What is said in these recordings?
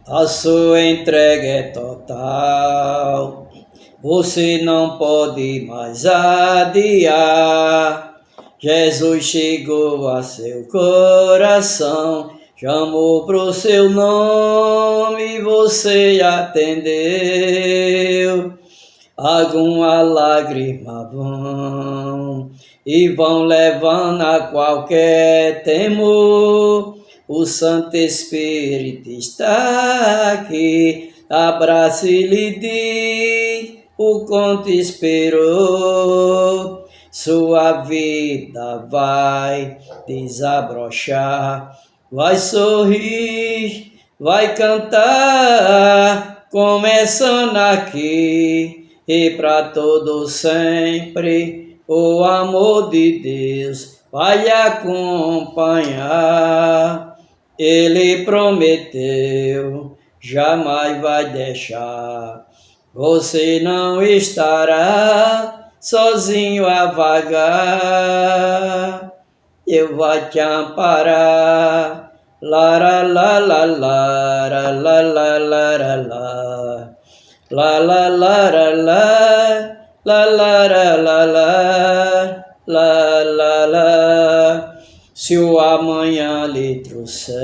A sua entrega é total. Você não pode mais adiar. Jesus chegou a seu coração, chamou pro seu nome, você atendeu. Alguma lágrima vão e vão levando a qualquer temor. O Santo Espírito está aqui, abraça e lhe diz, o quanto esperou. Sua vida vai desabrochar, vai sorrir, vai cantar, começando aqui e para todo sempre. O amor de Deus vai lhe acompanhar. Ele prometeu, jamais vai deixar. Você não estará sozinho a vagar. Eu vou te amparar. Lara la la la la la la la la la la la la la la. Se o amanhã lhe trouxer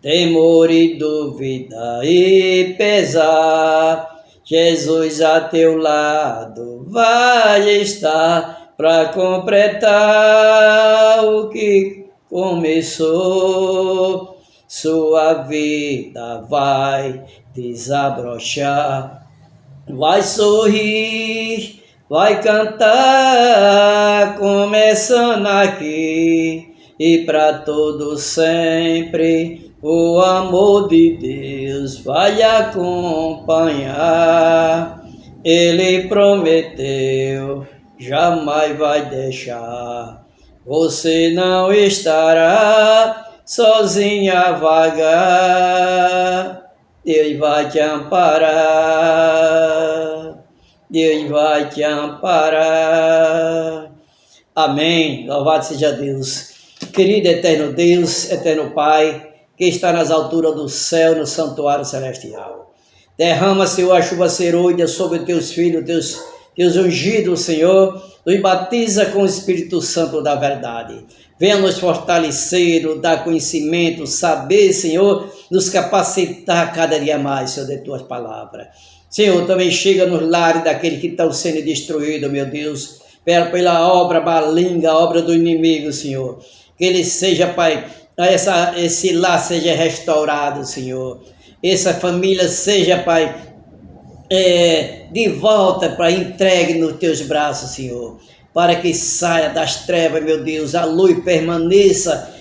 temor e dúvida e pesar, Jesus a teu lado vai estar para completar o que começou. Sua vida vai desabrochar, vai sorrir, vai cantar, começando aqui e para todo sempre. O amor de Deus vai lhe acompanhar. Ele prometeu, jamais vai deixar. Você não estará sozinho a vagar. Deus vai te amparar. Deus vai te amparar. Amém. Louvado seja Deus. Querido eterno Deus, eterno Pai, que está nas alturas do céu, no santuário celestial. Derrama, Senhor, a chuva serôdia sobre teus filhos, teus ungidos, Senhor. Nos batiza com o Espírito Santo da verdade. Venha nos fortalecer, nos dar conhecimento, saber, Senhor, nos capacitar cada dia mais, Senhor, de tuas palavras. Senhor, também chega nos lares daqueles que estão sendo destruídos, meu Deus, pela obra maligna, a obra do inimigo, Senhor. Que ele seja, Pai, esse lar seja restaurado, Senhor. Essa família seja, Pai, de volta para entregue nos teus braços, Senhor, para que saia das trevas, meu Deus, a luz permaneça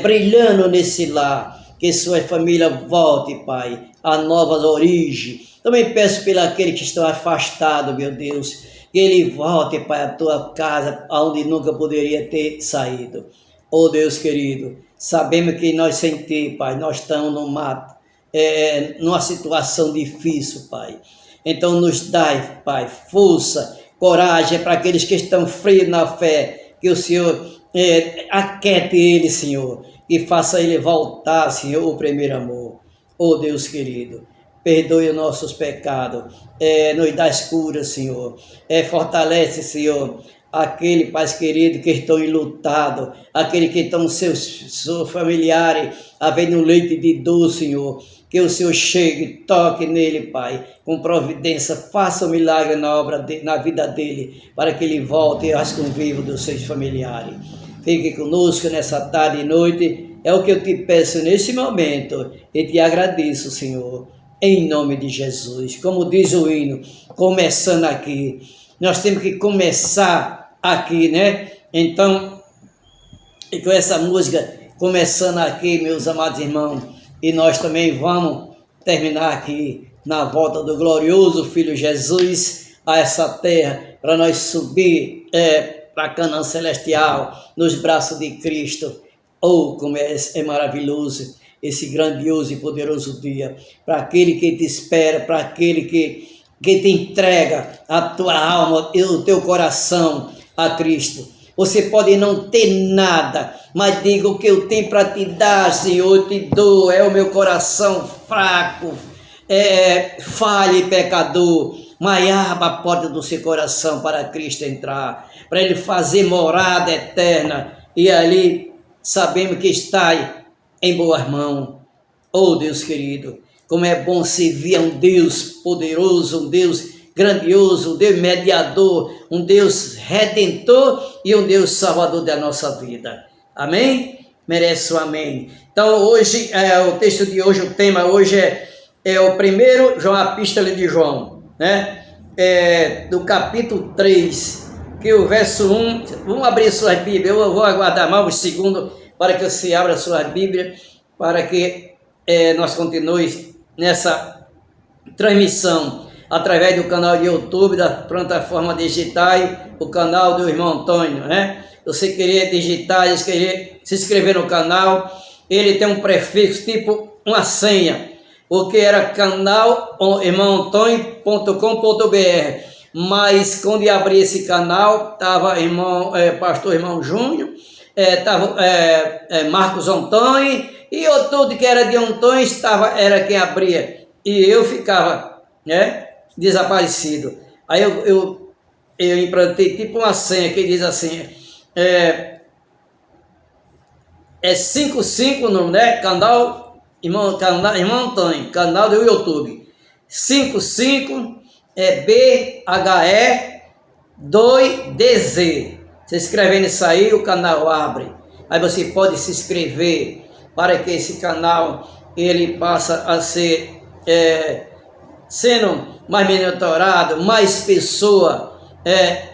brilhando nesse lar, que sua família volte, Pai, a novas origens. Também peço pelo aquele que estão afastado, meu Deus, que ele volte, Pai, à tua casa, aonde nunca poderia ter saído. Oh Deus querido, sabemos que nós sem ti, Pai, nós estamos numa situação difícil, Pai. Então nos dai, Pai, força, coragem para aqueles que estão frios na fé, que o Senhor aquete ele, Senhor, e faça ele voltar, Senhor, o primeiro amor. Oh Deus querido, perdoe os nossos pecados, nos dá cura, Senhor, fortalece, Senhor, aquele, Pai querido, que estão enlutados, aquele que estão seus familiares, havendo um leite de dor, Senhor, que o Senhor chegue, toque nele, Pai, com providência, faça um milagre na vida dele, para que ele volte aos convívios dos seus familiares. Fique conosco nessa tarde e noite, é o que eu te peço nesse momento, e te agradeço, Senhor, em nome de Jesus. Como diz o hino, começando aqui, nós temos que começar aqui, né? Então, e com essa música, começando aqui, meus amados irmãos, e nós também vamos terminar aqui na volta do glorioso Filho Jesus a essa terra, para nós subir para Canaã celestial, nos braços de Cristo. Oh, como é maravilhoso esse grandioso e poderoso dia, para aquele que te espera, para aquele que te entrega a tua alma e o teu coração a Cristo. Você pode não ter nada, mas diga: o que eu tenho para te dar, Senhor, eu te dou. É o meu coração fraco, falho e pecador. Mas abra a porta do seu coração para Cristo entrar, para Ele fazer morada eterna. E ali sabemos que está em boas mãos. Oh Deus querido, como é bom servir a um Deus poderoso, um Deus grandioso, um Deus mediador, um Deus redentor e um Deus salvador da nossa vida. Amém? Merece o amém. Então hoje, o texto de hoje, o tema hoje é o primeiro João, a epístola de João, né? Do capítulo 3, que o verso 1, vamos abrir suas Bíblias, eu vou aguardar mais um segundo para que você abra sua Bíblia, para que nós continuemos nessa transmissão através do canal de YouTube, da plataforma digital, o canal do irmão Antônio, né? Você querer digitar, querer se inscrever no canal, ele tem um prefixo, tipo uma senha, porque era canal irmãoantônio.com.br, mas quando eu abri esse canal, estava pastor irmão Júnior, estava Marcos Antônio, e eu tudo que era de Antônio era quem abria, e eu ficava, né, desaparecido. Aí eu implantei tipo uma senha que diz assim, 55 no, né, canal irmão Antônio, canal do YouTube, 55 BHE2DZ. Você escrevendo isso aí, o canal abre. Aí você pode se inscrever para que esse canal ele passa a ser sendo mais monitorado, mais pessoa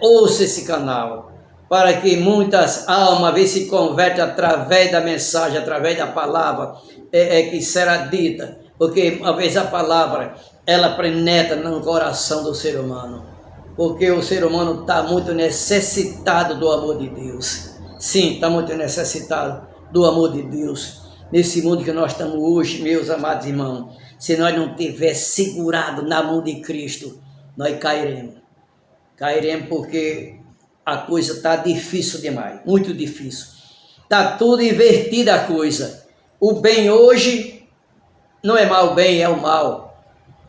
ouça esse canal, para que muitas almas se convertam através da mensagem, através da palavra que será dita, porque uma vez a palavra ela penetra no coração do ser humano, porque o ser humano está muito necessitado do amor de Deus. Sim, está muito necessitado do amor de Deus nesse mundo que nós estamos hoje, meus amados irmãos. Se nós não tiver segurado na mão de Cristo, nós cairemos. Cairemos porque a coisa está difícil demais, muito difícil. Está tudo invertida a coisa. O bem hoje não é mal bem, é o mal.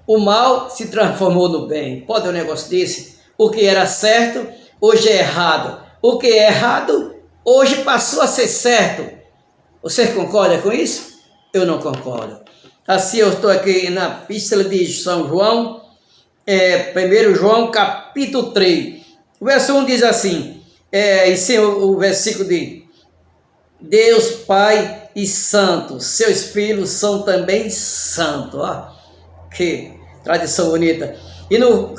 O mal se transformou no bem. Pode um negócio desse? O que era certo, hoje é errado. O que é errado, hoje passou a ser certo. Você concorda com isso? Eu não concordo. Assim eu estou aqui na epístola de São João, 1 João capítulo 3. O verso 1 diz assim, e sim, o versículo de Deus Pai e Santo, seus filhos são também santos. Ó, que tradição bonita. E no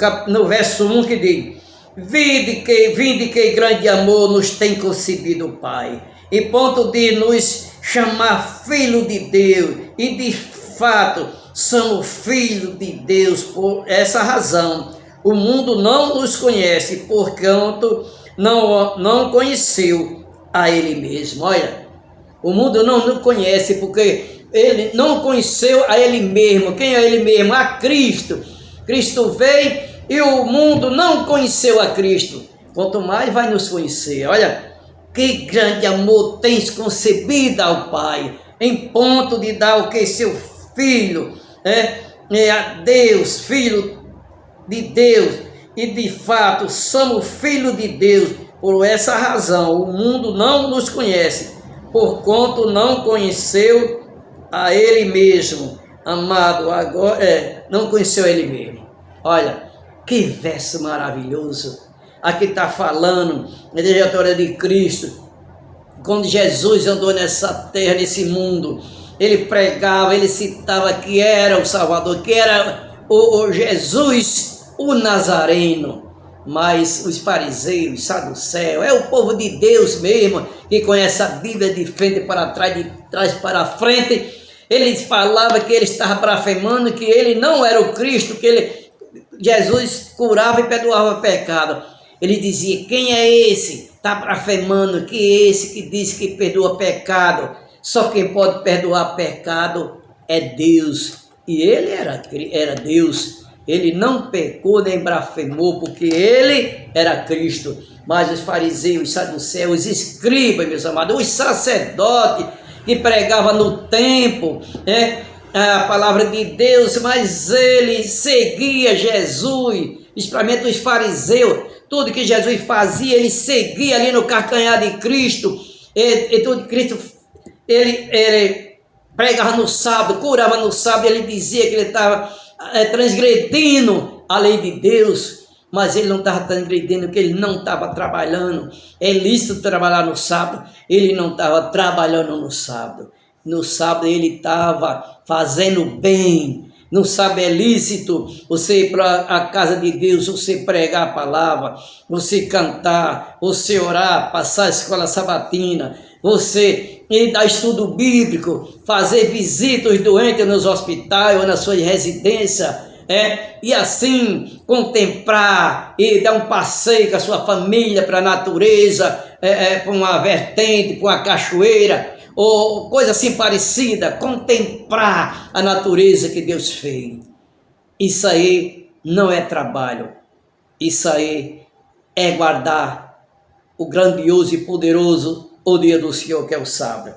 verso 1 que diz, vinde que grande amor nos tem concebido o Pai, e ponto de nos chamar filho de Deus, e de fato somos filhos de Deus. Por essa razão o mundo não nos conhece, porquanto não conheceu a Ele mesmo. Olha, o mundo não nos conhece porque ele não conheceu a Ele mesmo. Quem é Ele mesmo? A Cristo. Cristo veio e o mundo não conheceu a Cristo, quanto mais vai nos conhecer. Olha, que grande amor tens concebido ao Pai, em ponto de dar o que? Seu Filho, a Deus, Filho de Deus, e de fato somos filhos de Deus. Por essa razão o mundo não nos conhece, porquanto não conheceu a Ele mesmo. Amado, agora não conheceu Ele mesmo. Olha, que verso maravilhoso. Aqui está falando da trajetória de Cristo. Quando Jesus andou nessa terra, nesse mundo, Ele pregava, Ele citava que era o Salvador, que era o Jesus, o Nazareno. Mas os fariseus, saduceus, é o povo de Deus mesmo, que conhece a Bíblia de frente para trás, de trás para frente. Eles falavam que Ele estava blasfemando, que Ele não era o Cristo, que Jesus curava e perdoava pecado. Ele dizia, quem é esse? Está blasfemando, que é esse que diz que perdoa pecado? Só quem pode perdoar pecado é Deus. E Ele era Deus. Ele não pecou nem blasfemou, porque ele era Cristo. Mas os fariseus, os saduceus, os escribas, meus amados, os sacerdotes que pregavam no templo, a palavra de Deus, mas ele seguia Jesus, principalmente os fariseus, tudo que Jesus fazia, ele seguia ali no calcanhar de Cristo, e tudo Cristo, ele pregava no sábado, curava no sábado, ele dizia que ele estava transgredindo a lei de Deus, mas ele não estava transgredindo, porque ele não estava trabalhando. É lícito trabalhar no sábado, ele não estava trabalhando no sábado. No sábado ele estava fazendo bem. No sábado é lícito você ir para a casa de Deus, você pregar a palavra, você cantar, você orar, passar a escola sabatina, você ir dar estudo bíblico, fazer visitas aos doentes nos hospitais ou na sua residência, e assim contemplar e dar um passeio com a sua família para a natureza, para uma vertente, para uma cachoeira, ou coisa assim parecida, contemplar a natureza que Deus fez. Isso aí não é trabalho, isso aí é guardar o grandioso e poderoso o dia do Senhor, que é o sábado.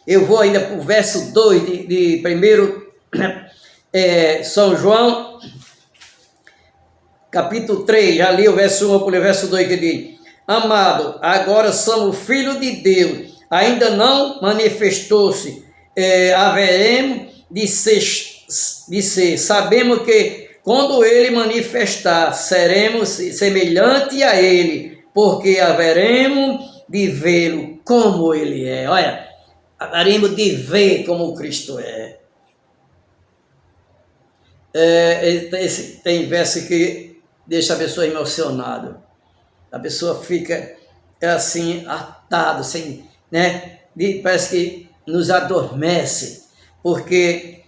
Eu vou ainda para o verso 2 de 1 São João, capítulo 3, já li o verso 1 para o verso 2 que diz: amado, agora somos filhos de Deus, ainda não manifestou-se, haveremos de ser, sabemos que quando ele manifestar, seremos semelhantes a ele, porque haveremos de vê-lo como ele é. Olha, haveremos de ver como Cristo é. Tem verso que deixa a pessoa emocionada. A pessoa fica assim, atado, sem, parece que nos adormece, porque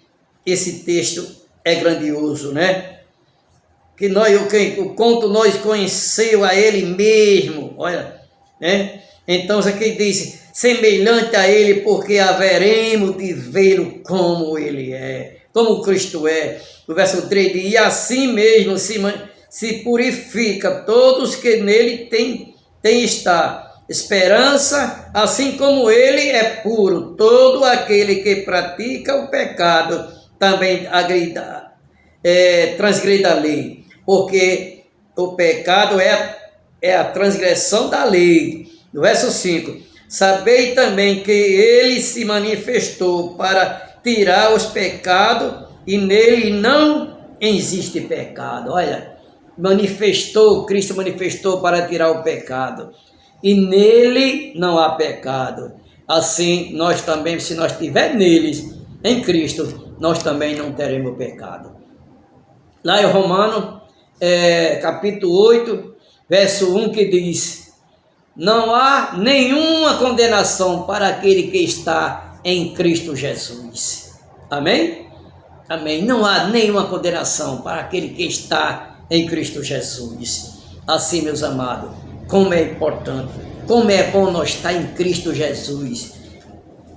esse texto é grandioso, que o quanto nós conheceu a ele mesmo, olha, então isso aqui diz, semelhante a ele, porque haveremos de vê-lo como ele é, como Cristo é. O verso 3 diz, e assim mesmo se purifica todos que nele tem estar esperança, assim como ele é puro. Todo aquele que pratica o pecado também transgride a lei, porque o pecado é a transgressão da lei. No verso 5, sabei também que ele se manifestou para tirar os pecados, e nele não existe pecado. Olha, Cristo manifestou para tirar o pecado, e nele não há pecado. Assim, nós também, se nós estivermos neles, em Cristo, nós também não teremos pecado. Lá em Romanos, capítulo 8, verso 1, que diz, não há nenhuma condenação para aquele que está em Cristo Jesus. Amém? Amém. Não há nenhuma condenação para aquele que está em Cristo Jesus. Assim, meus amados, como é importante, como é bom nós estar em Cristo Jesus.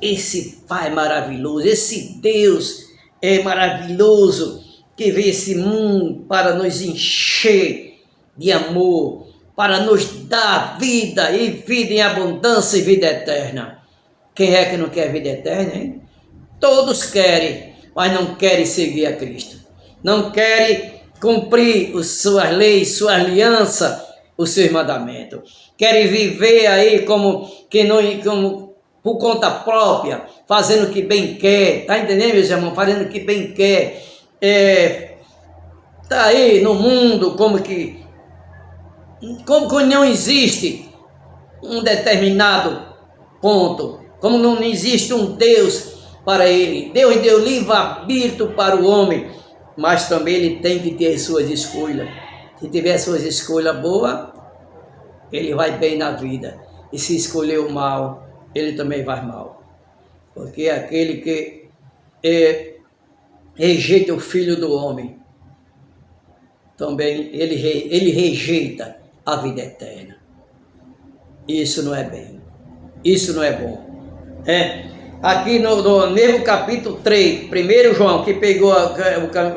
Esse Pai maravilhoso, esse Deus é maravilhoso, que veio esse mundo para nos encher de amor, para nos dar vida, e vida em abundância e vida eterna. Quem é que não quer vida eterna, hein? Todos querem, mas não querem seguir a Cristo. Não querem cumprir as suas leis, sua aliança, os seus mandamentos. Querem viver aí como por conta própria, fazendo o que bem quer. Tá entendendo, meus irmãos? Fazendo o que bem quer. Tá aí no mundo como que não existe um determinado ponto, como não existe um Deus para ele. Deus deu livre-arbítrio para o homem, mas também ele tem que ter suas escolhas. Se tiver suas escolhas boas, ele vai bem na vida. E se escolher o mal, ele também vai mal. Porque aquele que rejeita o Filho do Homem, também ele rejeita a vida eterna. Isso não é bem. Isso não é bom. Aqui no mesmo capítulo 3, 1 João, que pegou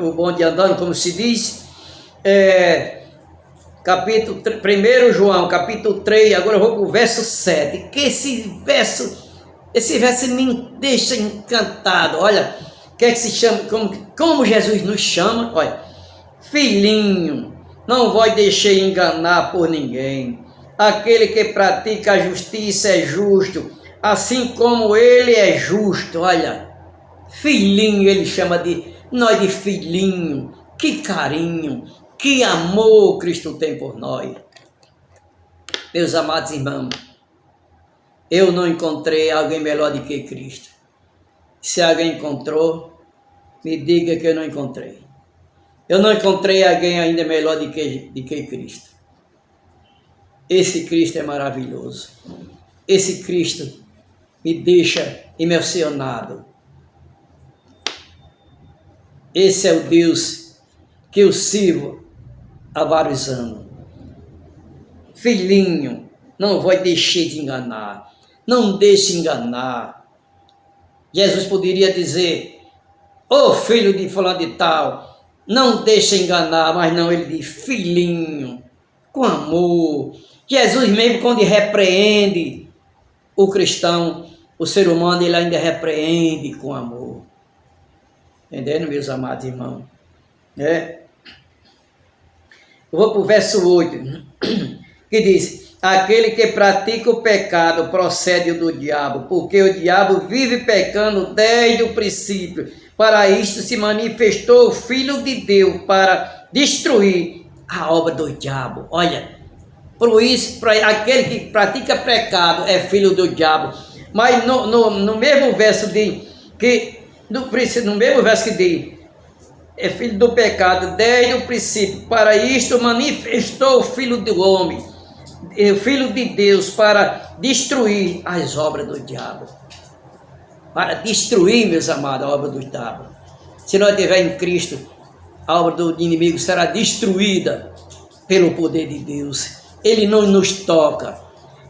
o bonde andando, como se diz, capítulo 1 João, capítulo 3, agora eu vou para o verso 7, que esse verso me deixa encantado. Olha, que é que se chama, como Jesus nos chama, olha, filhinho, não vos deixei enganar por ninguém, aquele que pratica a justiça é justo, assim como ele é justo. Olha, filhinho, ele chama nós de filhinho, que carinho, que amor Cristo tem por nós. Meus amados irmãos, eu não encontrei alguém melhor do que Cristo. Se alguém encontrou, me diga que eu não encontrei. Eu não encontrei alguém ainda melhor do que Cristo. Esse Cristo é maravilhoso. Esse Cristo me deixa emocionado. Esse é o Deus que eu sirvo há vários anos. Filhinho, não vai deixar de enganar. Não deixe enganar. Jesus poderia dizer, ô filho de fulano de tal, não deixe enganar, mas não, ele diz, filhinho, com amor. Jesus mesmo, quando repreende o cristão, o ser humano, ele ainda repreende com amor. Entendendo, meus amados irmãos? Eu vou para o verso 8, que diz, aquele que pratica o pecado procede do diabo, porque o diabo vive pecando desde o princípio. Para isto se manifestou o Filho de Deus, para destruir a obra do diabo. Olha, por isso, aquele que pratica pecado é filho do diabo. Mas no mesmo verso diz que, no mesmo verso que diz, é filho do pecado desde o princípio. Para isto manifestou o Filho do homem, o Filho de Deus, para destruir as obras do diabo. Para destruir, meus amados, a obra do diabo. Se nós estivermos em Cristo, a obra do inimigo será destruída pelo poder de Deus. Ele não nos toca.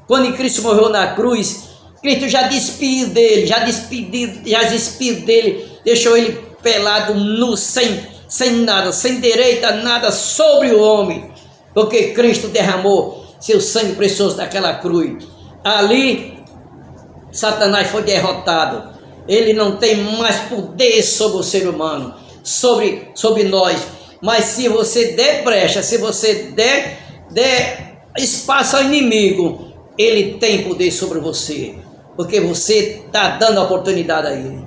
Quando Cristo morreu na cruz, Cristo já despiu dele, deixou ele pelado, nu, sem nada, sem direito a nada sobre o homem, porque Cristo derramou seu sangue precioso naquela cruz. Ali, Satanás foi derrotado. Ele não tem mais poder sobre o ser humano, sobre nós. Mas se você der brecha, se você der espaço ao inimigo, ele tem poder sobre você, porque você está dando a oportunidade a ele.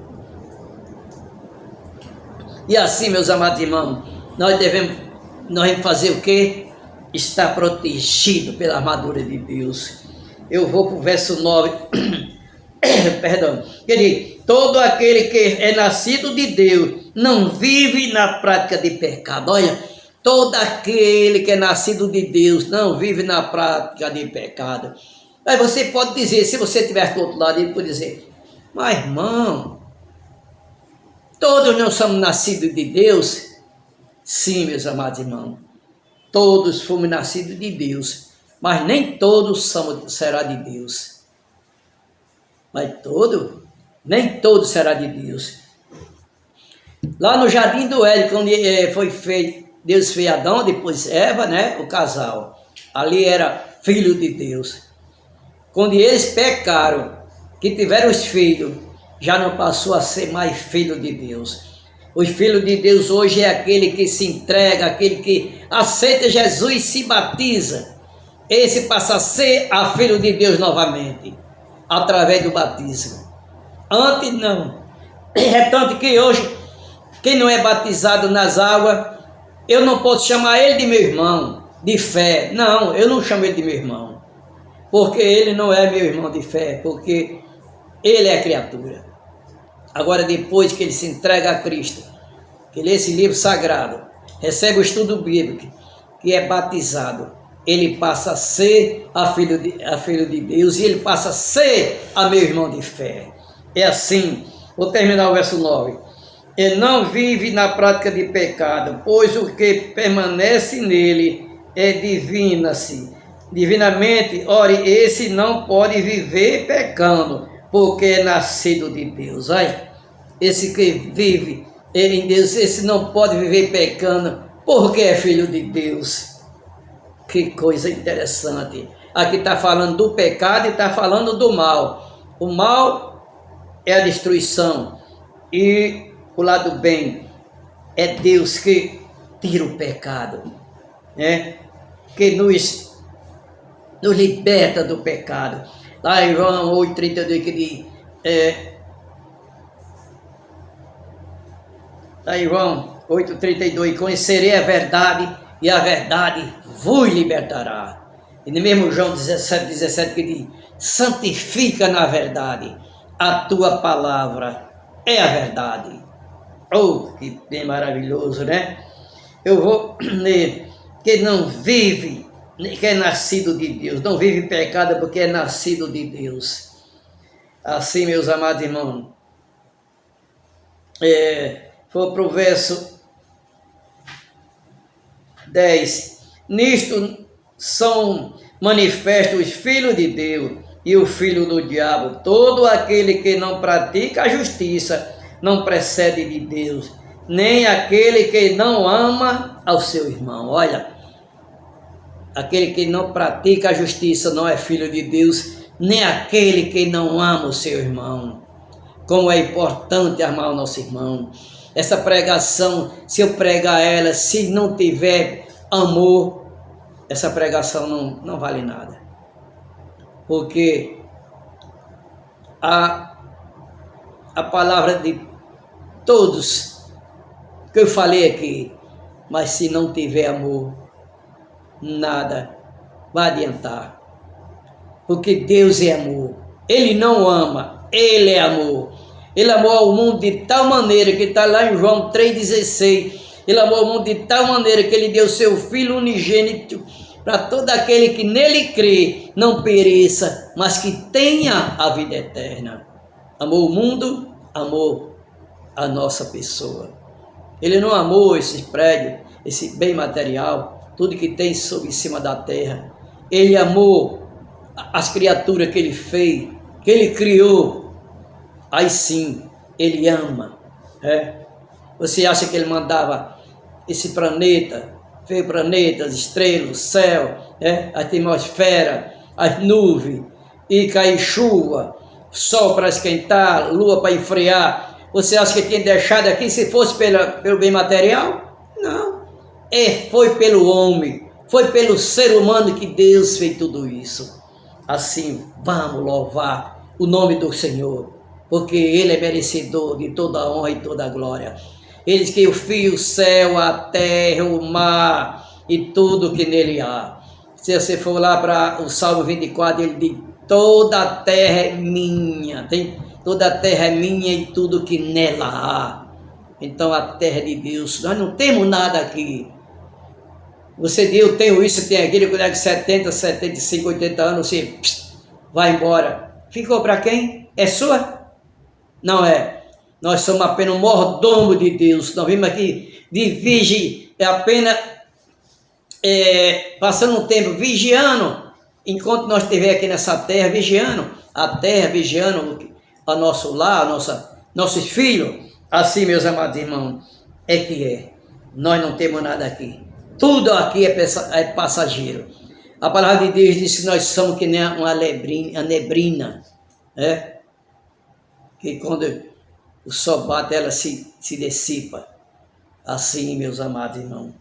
E assim, meus amados irmãos, nós devemos fazer o quê? Estar protegido pela armadura de Deus. Eu vou para o verso 9, perdão, que diz, todo aquele que é nascido de Deus não vive na prática de pecado. Olha, todo aquele que é nascido de Deus não vive na prática de pecado. Aí você pode dizer, se você estiver do outro lado, ele pode dizer, mas irmão, todos nós somos nascidos de Deus? Sim, meus amados irmãos, todos fomos nascidos de Deus, mas nem todos será de Deus. Mas nem todo será de Deus. Lá no Jardim do Éden, quando foi feito, Deus fez Adão, depois Eva, né, o casal. Ali era filho de Deus. Quando eles pecaram, que tiveram os filhos, já não passou a ser mais filho de Deus. O filho de Deus hoje é aquele que se entrega, aquele que aceita Jesus e se batiza. Esse passa a ser a filho de Deus novamente, através do batismo. Antes não. É tanto que hoje, quem não é batizado nas águas, eu não posso chamar ele de meu irmão, de fé. Não, eu não chamo ele de meu irmão, porque ele não é meu irmão de fé, porque ele é criatura. Agora, depois que ele se entrega a Cristo, que lê esse livro sagrado, recebe o estudo bíblico, que é batizado, ele passa a ser a filho de Deus, e ele passa a ser a meu irmão de fé. É assim. Vou terminar o verso 9. E não vive na prática de pecado, pois o que permanece nele é divinamente. Ora, esse não pode viver pecando, porque é nascido de Deus. Ai, esse que vive em Deus, esse não pode viver pecando, porque é filho de Deus. Que coisa interessante. Aqui está falando do pecado e está falando do mal. O mal é a destruição e o lado bem é Deus que tira o pecado, né? Que nos liberta do pecado. Lá em João 8,32 que diz, lá em João 8,32, conhecerei a verdade e a verdade vos libertará. E no mesmo João 17 que diz, santifica na verdade, a tua palavra é a verdade. Oh, que bem maravilhoso, né? Eu vou ler, que não vive, que é nascido de Deus, não vive pecado porque é nascido de Deus. Assim, meus amados irmãos, foi para o verso 10. Nisto são manifestos os filhos de Deus e o filho do diabo. Todo aquele que não pratica a justiça não procede de Deus, nem aquele que não ama ao seu irmão. Olha, aquele que não pratica a justiça não é filho de Deus, nem aquele que não ama o seu irmão. Como é importante amar o nosso irmão. Essa pregação, se eu pregar ela, se não tiver amor, essa pregação não vale nada. Porque a palavra de todos que eu falei aqui, mas se não tiver amor, nada vai adiantar. Porque Deus é amor. Ele não ama, Ele é amor. Ele amou ao mundo de tal maneira, que está lá em João 3,16, Ele amou ao mundo de tal maneira que Ele deu seu Filho unigênito para todo aquele que nele crê, não pereça, mas que tenha a vida eterna. Amou o mundo, amou a nossa pessoa. Ele não amou esse prédio, esse bem material, tudo que tem sobre cima da terra. Ele amou as criaturas que Ele fez, que Ele criou. Aí sim, Ele ama. Você acha que Ele mandava esse planeta, fez planetas, estrelas, céu, a atmosfera, as nuvens, e cair chuva, sol para esquentar, lua para enfriar? Você acha que tinha deixado aqui se fosse pelo bem material? Não. Foi pelo homem, foi pelo ser humano que Deus fez tudo isso. Assim, vamos louvar o nome do Senhor, porque Ele é merecedor de toda a honra e toda a glória. Ele diz que eu fiz o céu, a terra, o mar e tudo que nele há. Se você for lá para o Salmo 24, ele diz, toda a terra é minha, toda a terra é minha e tudo que nela há. Então a terra é de Deus, nós não temos nada aqui. Você diz, eu tenho isso, tem aquilo, quando é que 70, 75, 80 anos, você vai embora. Ficou para quem? É sua? Não é. Nós somos apenas um mordomo de Deus. Nós vimos aqui de virgem, apenas passando um tempo vigiando, enquanto nós estivermos aqui nessa terra, vigiando a terra, vigiando o nosso lar, nossos filhos. Assim, meus amados irmãos, é que é. Nós não temos nada aqui. Tudo aqui é passageiro. A palavra de Deus diz que nós somos que nem uma neblina, que quando o sol bate, ela se dissipa. Assim, meus amados irmãos,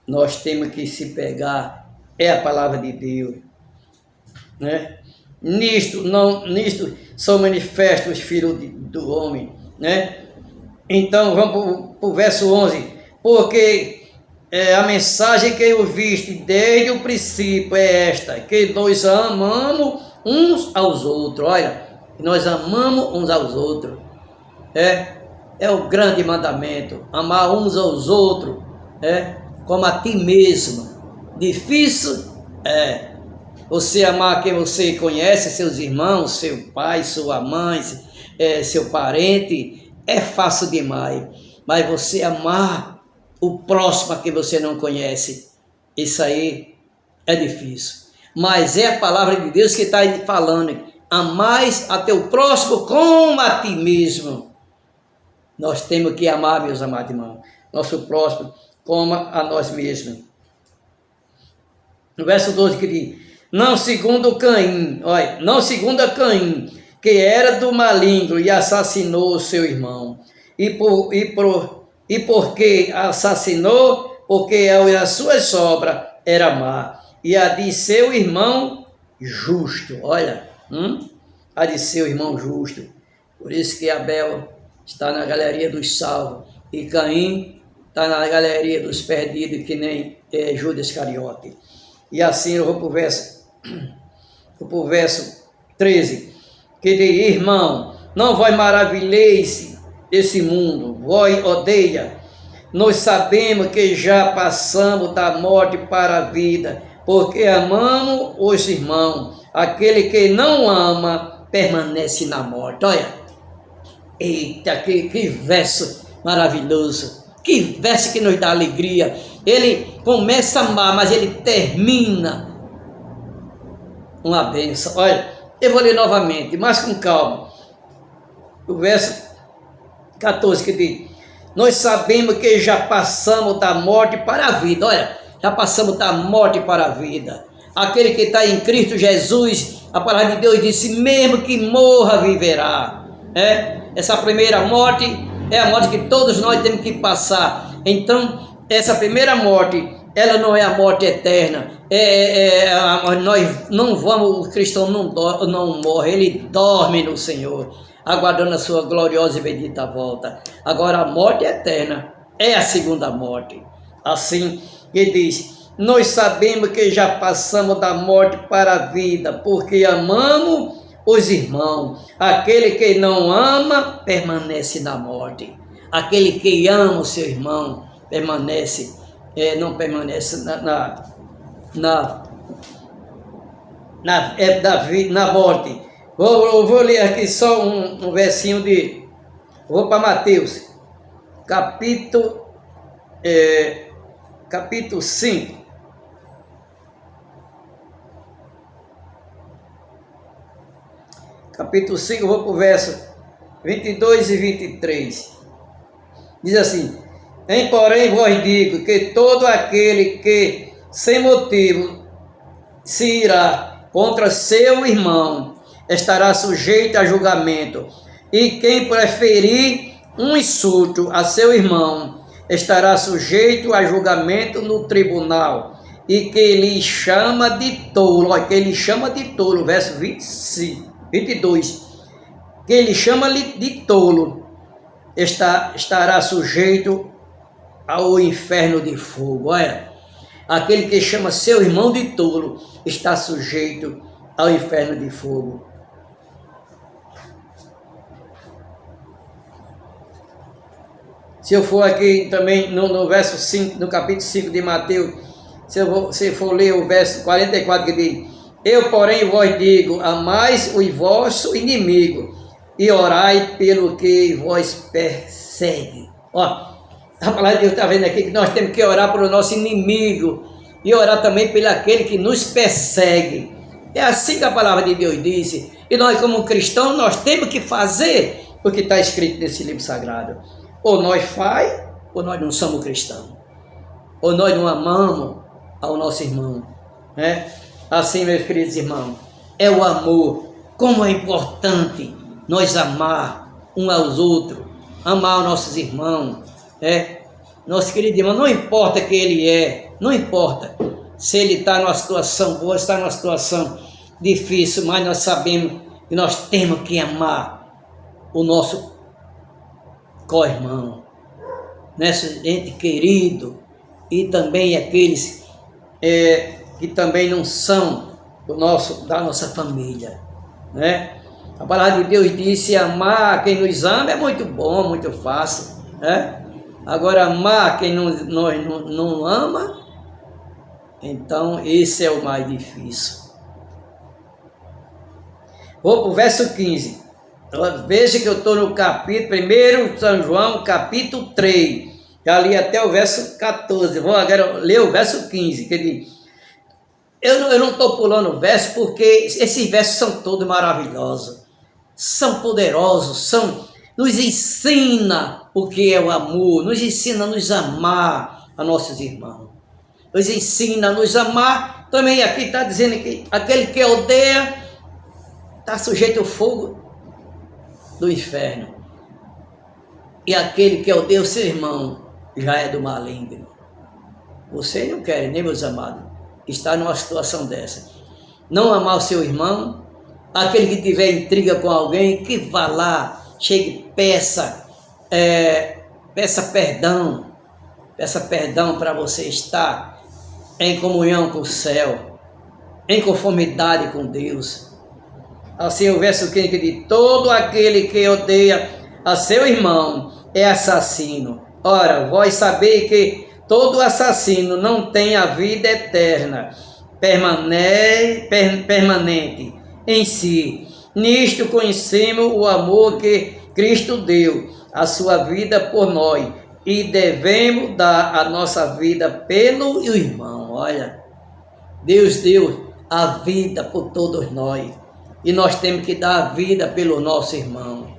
nós temos que se pegar, a palavra de Deus. Nisto são manifestos os filhos do homem. Então, vamos para o verso 11. Porque a mensagem que eu viste desde o princípio é esta, que nós amamos uns aos outros. Olha, nós amamos uns aos outros. É o grande mandamento, amar uns aos outros, como a ti mesmo. Difícil é você amar quem você conhece, seus irmãos, seu pai, sua mãe, seu parente, é fácil demais. Mas você amar o próximo a quem você não conhece, isso aí é difícil. Mas é a palavra de Deus que está falando, amais a teu próximo como a ti mesmo. Nós temos que amar, meus amados irmãos, nosso próximo. como a nós mesmos. No verso 12 que diz, não segundo Caim, olha, não segundo a Caim, que era do maligno e assassinou o seu irmão. E porque assassinou, porque a sua sobra era má, e a de seu irmão justo, olha, a de seu irmão justo. Por isso que Abel está na galeria dos salvos, e Caim está na galeria dos perdidos, que nem Judas Iscariote. E assim eu vou para o verso 13, que diz, irmão, não vós maravilheis esse mundo, vós odeia. Nós sabemos que já passamos da morte para a vida, porque amamos os irmãos. Aquele que não ama, permanece na morte. Olha, eita, que verso maravilhoso. Que verso que nos dá alegria. Ele começa a amar, mas ele termina uma bênção. Olha, eu vou ler novamente, mas com calma. O verso 14 que diz, nós sabemos que já passamos da morte para a vida. Olha, já passamos da morte para a vida. Aquele que está em Cristo Jesus, a palavra de Deus disse, mesmo que morra, viverá. Essa primeira morte é a morte que todos nós temos que passar. Então, essa primeira morte, ela não é a morte eterna. Nós não vamos, o cristão não morre, ele dorme no Senhor, aguardando a sua gloriosa e bendita volta. Agora, a morte eterna é a segunda morte. Assim, ele diz, nós sabemos que já passamos da morte para a vida, porque amamos os irmãos. Aquele que não ama, permanece na morte. Aquele que ama o seu irmão, permanece, não permanece na morte. Vou ler aqui só um versinho vou para Mateus, capítulo 5. Capítulo 5, eu vou para o verso 22 e 23. Diz assim, porém vos digo que todo aquele que sem motivo se irá contra seu irmão estará sujeito a julgamento, e quem preferir um insulto a seu irmão estará sujeito a julgamento no tribunal, e que lhe chama de tolo, olha, que ele chama de tolo, verso 22, que ele chama de tolo, estará sujeito ao inferno de fogo. Olha, aquele que chama seu irmão de tolo está sujeito ao inferno de fogo. Se eu for aqui também no verso 5, no capítulo 5 de Mateus, se for ler o verso 44 que diz, eu porém vos digo, amais o vosso inimigo e orai pelo que vos persegue. Ó, a palavra de Deus está vendo aqui que nós temos que orar pelo nosso inimigo e orar também pelo aquele que nos persegue. É assim que a palavra de Deus disse. E nós, como cristãos, nós temos que fazer o que está escrito nesse livro sagrado. Ou nós faz, ou nós não somos cristãos. Ou nós não amamos ao nosso irmão. Assim, meus queridos irmãos, é o amor. Como é importante nós amar uns aos outros, amar os nossos irmãos. Nosso querido irmão, não importa quem ele não importa se ele está numa situação boa, está numa situação difícil, mas nós sabemos que nós temos que amar o nosso co-irmão, nosso ente querido, e também aqueles que também não são da nossa família, A palavra de Deus disse, amar quem nos ama é muito bom, muito fácil, Agora, amar quem não ama, então esse é o mais difícil. Vou para o verso 15. Veja que eu estou no capítulo 1 São João, capítulo 3. Já li até o verso 14. Vou agora ler o verso 15, que diz, eu não estou pulando o verso porque esses versos são todos maravilhosos. São poderosos, nos ensina o que é o amor, nos ensina a nos amar, a nossos irmãos. Nos ensina a nos amar. Também aqui está dizendo que aquele que odeia está sujeito ao fogo do inferno. E aquele que odeia o seu irmão já é do maligno. Você não quer, nem meus amados, estar numa situação dessa. Não amar o seu irmão. Aquele que tiver intriga com alguém, que vá lá, chegue, peça perdão. Peça perdão para você estar em comunhão com o céu, em conformidade com Deus. Assim o verso 15 que diz: todo aquele que odeia a seu irmão é assassino. Ora, vós sabeis que todo assassino não tem a vida eterna, permanente em si. Nisto conhecemos o amor que Cristo deu a sua vida por nós, e devemos dar a nossa vida pelo irmão. Olha, Deus deu a vida por todos nós, e nós temos que dar a vida pelo nosso irmão.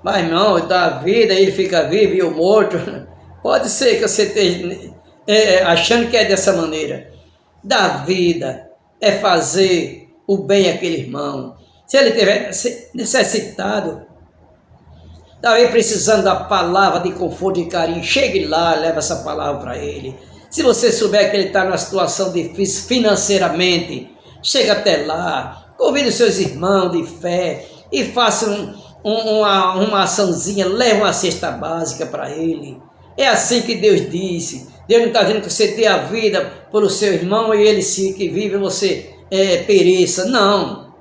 Mas não, dá a vida, ele fica vivo e eu morto. Pode ser que você esteja achando que é dessa maneira. Dar vida é fazer o bem àquele irmão. Se ele estiver necessitado, talvez precisando da palavra de conforto e carinho, chegue lá, leva essa palavra para ele. Se você souber que ele está numa situação difícil financeiramente, chega até lá, convide os seus irmãos de fé e faça uma açãozinha, leve uma cesta básica para ele. É assim que Deus disse. Deus não está dizendo que você dê a vida pelo seu irmão e ele se que vive você pereça. Não.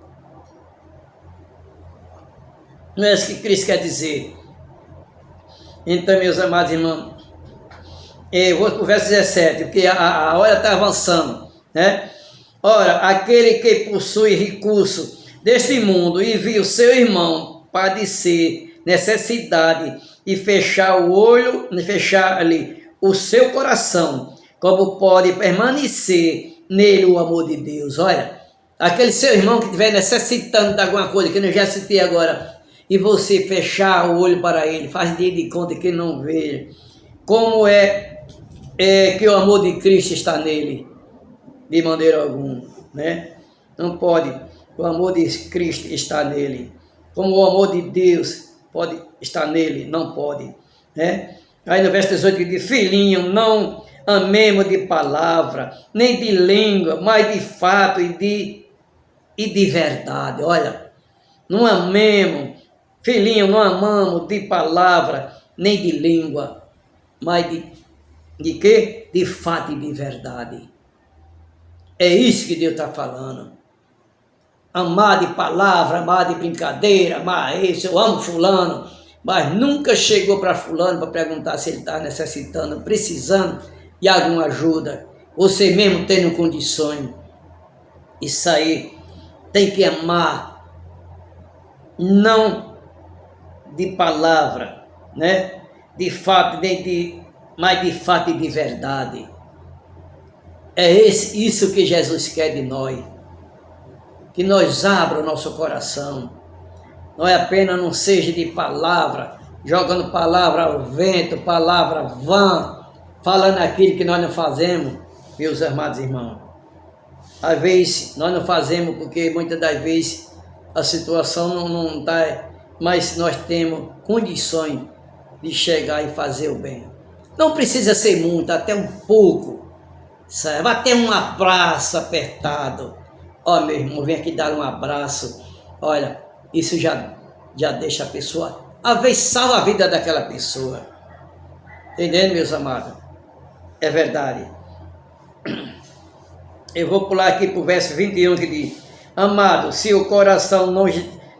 Não é isso que Cristo quer dizer. Então, meus amados irmãos, eu vou para o verso 17, porque a hora está avançando, né? Ora, aquele que possui recurso deste mundo e viu seu irmão padecer necessidade e fechar o olho, fechar ali o seu coração, como pode permanecer nele o amor de Deus? Olha, aquele seu irmão que estiver necessitando de alguma coisa, que eu já citei agora, e você fechar o olho para ele, faz de conta que não vê. Como é que o amor de Cristo está nele? De maneira alguma, né? Não pode. O amor de Cristo está nele. Como o amor de Deus pode estar nele? Não pode, né? Aí no verso 18 diz: filhinho, não amemos de palavra, nem de língua, mas de fato e de verdade. Olha, não amemos, filhinho, não amamos de palavra, nem de língua, mas de quê? De fato e de verdade. É isso que Deus está falando. Amar de palavra, amar de brincadeira, amar isso, eu amo fulano, mas nunca chegou para fulano para perguntar se ele está necessitando, precisando de alguma ajuda. Você mesmo tendo condições. Isso aí tem que amar, não de palavra, né? De fato, mas de fato e de verdade. É isso que Jesus quer de nós. Que nós abra o nosso coração. Não é apenas, não seja de palavra, jogando palavra ao vento, palavra vã, falando aquilo que nós não fazemos, meus amados irmãos. Às vezes nós não fazemos porque muitas das vezes a situação não está, mas nós temos condições de chegar e fazer o bem. Não precisa ser muito, até um pouco, sabe? Até um abraço apertado. Ó, meu irmão, vem aqui dar um abraço. Olha, isso já deixa a pessoa, às vezes salva a vida daquela pessoa. Entendendo, meus amados? É verdade. Eu vou pular aqui para o verso 21 que diz: amado, se o coração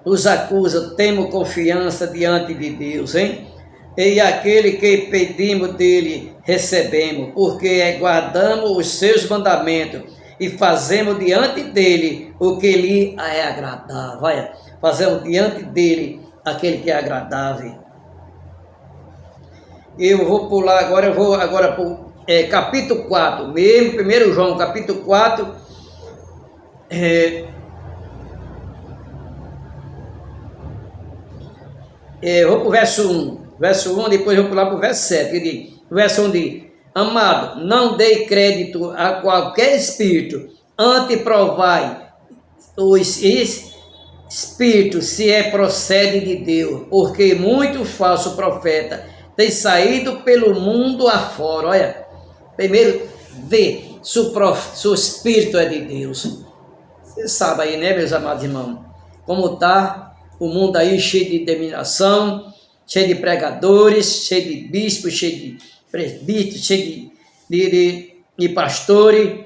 nos acusa, temos confiança diante de Deus, hein? E aquele que pedimos dele, recebemos, porque guardamos os seus mandamentos e fazemos diante dele o que lhe é agradável. Vai, fazemos diante dele aquele que é agradável. Eu vou pular agora, para o capítulo 4, mesmo, 1 João, capítulo 4, eu vou para o verso 1, depois eu vou pular para o verso 7, que diz, o verso 1 diz: Amado, não dê crédito a qualquer espírito, antes provai os espíritos se procede de Deus, porque muito falso profeta tem saído pelo mundo afora. Olha, primeiro vê se o espírito é de Deus. Você sabe aí, né, meus amados irmãos, como está o mundo aí cheio de dominação, cheio de pregadores, cheio de bispos, cheio de presbíteros, cheio de pastores,